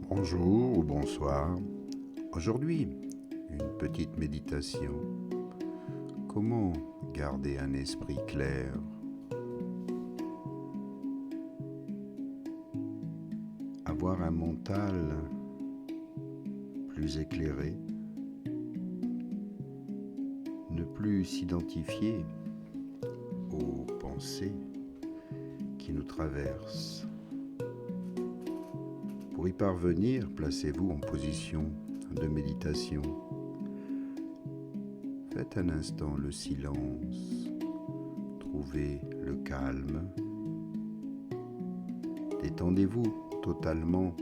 Bonjour ou bonsoir. Aujourd'hui, une petite méditation. Comment garder un esprit clair? Avoir un mental plus éclairé. Ne plus s'identifier aux pensées qui nous traversent. Pour y parvenir, placez-vous en position de méditation. Faites un instant le silence, trouvez le calme, détendez-vous totalement,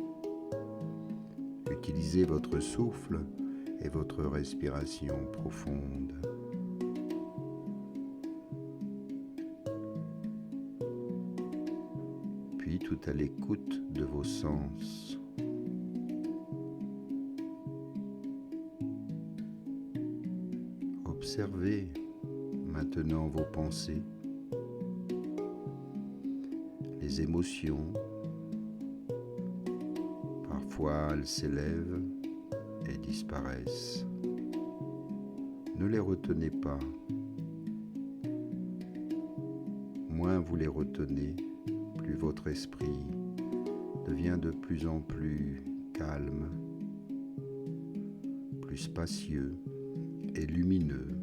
utilisez votre souffle et votre respiration profonde. Puis tout à l'écoute de vos sens. Observez maintenant vos pensées, les émotions. Parfois elles s'élèvent et disparaissent. Ne les retenez pas. Moins vous les retenez, plus votre esprit devient de plus en plus calme, plus spacieux et lumineux.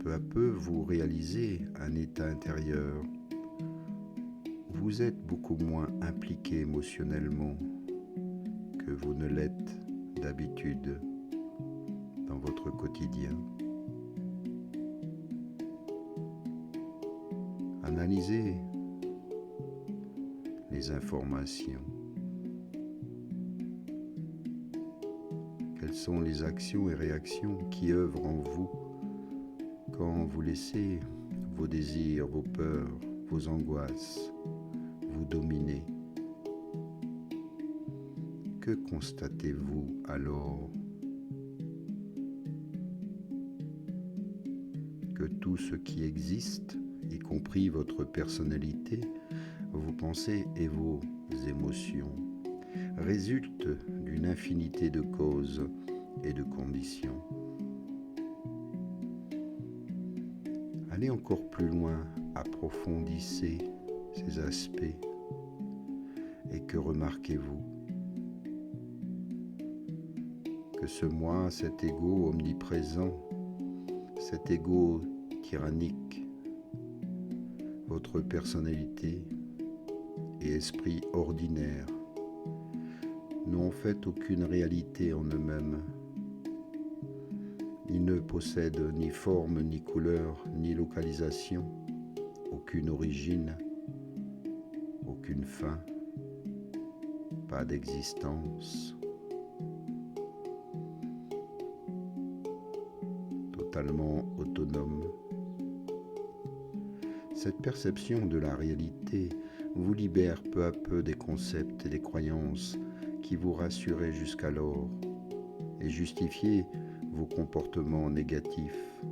Peu à peu, vous réalisez un état intérieur où vous êtes beaucoup moins impliqué émotionnellement que vous ne l'êtes d'habitude dans votre quotidien. Analysez les informations. Quelles sont les actions et réactions qui œuvrent en vous quand vous laissez vos désirs, vos peurs, vos angoisses vous dominer? Que constatez-vous alors? Que tout ce qui existe, y compris votre personnalité, vos pensées et vos émotions, résulte d'une infinité de causes et de conditions. Allez encore plus loin, approfondissez ces aspects. Et que remarquez-vous? Que ce moi, cet ego omniprésent, cet ego tyrannique, votre personnalité et esprit ordinaire n'ont en fait aucune réalité en eux-mêmes. Ils ne possèdent ni forme, ni couleur, ni localisation, aucune origine, aucune fin, pas d'existence. Totalement autonome. Cette perception de la réalité vous libère peu à peu des concepts et des croyances qui vous rassuraient jusqu'alors et justifiaient vos comportements négatifs.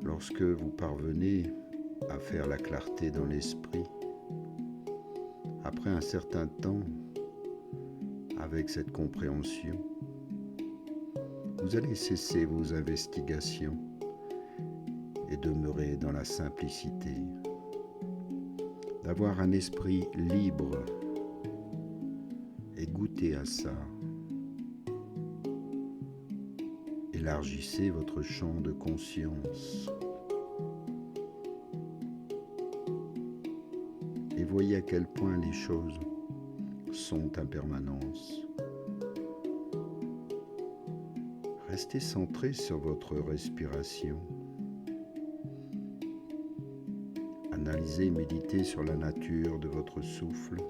Lorsque vous parvenez à faire la clarté dans l'esprit, après un certain temps, avec cette compréhension, vous allez cesser vos investigations et demeurer dans la simplicité, d'avoir un esprit libre et goûter à ça. Élargissez votre champ de conscience et voyez à quel point les choses sont impermanentes. Restez centré sur votre respiration. Analysez et méditez sur la nature de votre souffle.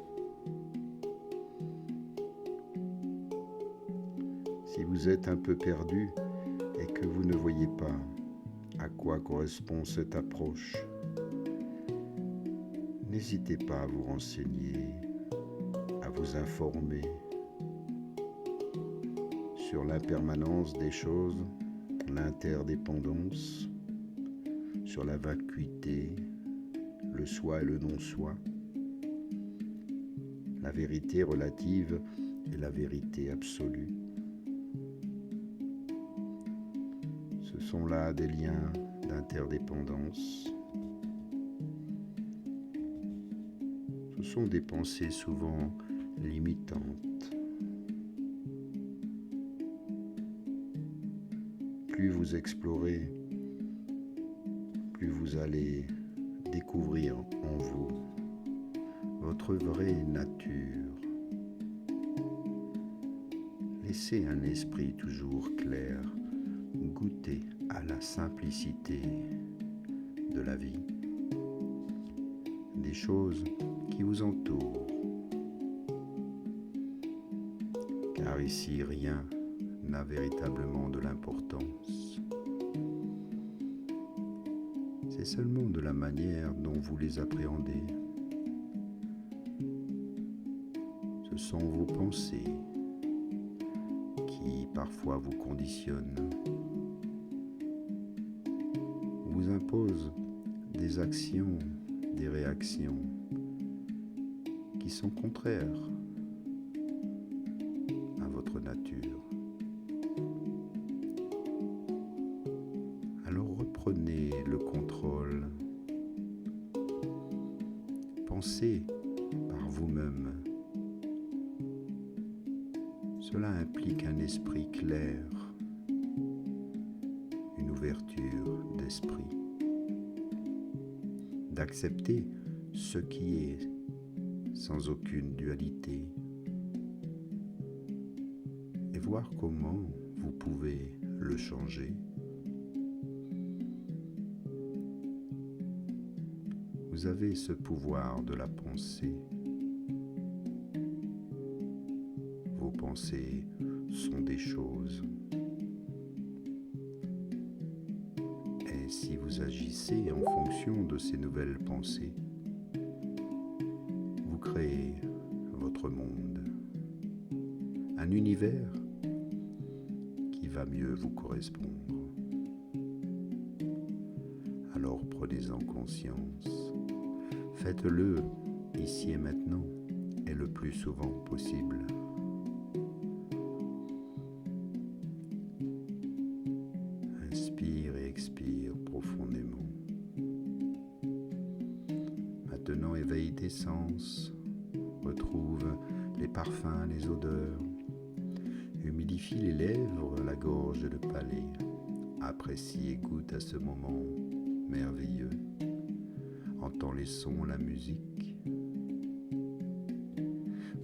Si vous êtes un peu perdu et que vous ne voyez pas à quoi correspond cette approche, n'hésitez pas à vous renseigner, à vous informer sur l'impermanence des choses, l'interdépendance, sur la vacuité, le soi et le non-soi. la vérité relative et la vérité absolue. Ce sont là des liens d'interdépendance. Ce sont des pensées souvent limitantes. Plus vous explorez, plus vous allez découvrir en vous votre vraie nature. Laissez un esprit toujours clair goûter à la simplicité de la vie, des choses qui vous entourent. Car ici, rien n'a véritablement de l'importance. C'est seulement de la manière dont vous les appréhendez. Ce sont vos pensées qui parfois vous conditionnent, vous imposent des actions, des réactions qui sont contraires à votre nature. Alors reprenez le contrôle. Pensez par vous-même. Cela implique un esprit clair, une ouverture d'esprit, d'accepter ce qui est sans aucune dualité et voir comment vous pouvez le changer. Vous avez ce pouvoir de la pensée. Vos pensées sont des choses. Et si vous agissez en fonction de ces nouvelles pensées, vous créez votre monde, un univers qui va mieux vous correspondre. Alors prenez-en conscience, faites-le ici et maintenant et le plus souvent possible. Inspire et expire profondément. Maintenant, éveille tes sens, retrouve les parfums, les odeurs, humidifie les lèvres, la gorge et le palais. Apprécie et goûte à ce moment merveilleux. Entends les sons, la musique.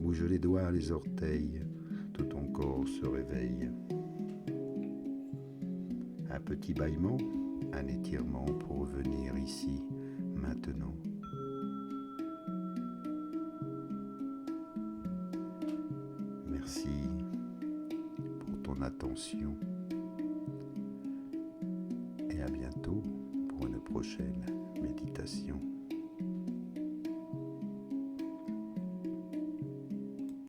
Bouge les doigts, les orteils, tout ton corps se réveille. Un petit bâillement, un étirement pour revenir ici, maintenant. Merci pour ton attention et à bientôt pour une prochaine méditation.